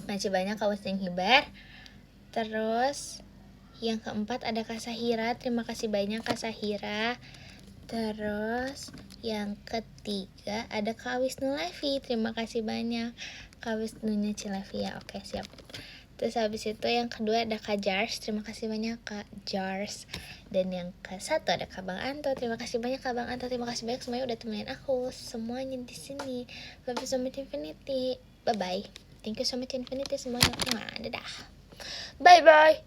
masih banyak Kak Ucing Hibar, terus yang ke-4 ada Kak Sahira, terima kasih banyak Kak Sahira. Terus yang ketiga ada Kak Wisnu Levi, terima kasih banyak Kak Wisnunya Cilevia. Oke siap. Terus habis itu yang kedua ada Kak Jars, terima kasih banyak Kak Jars. Dan yang ke-1 ada Kak Bang Anto, terima kasih banyak Kak Bang Anto, terima kasih banyak semuanya udah temenin aku semuanya di sini. Love you so much Infinity, bye bye. Thank you so much Infinity semuanya. Dadah. Bye bye.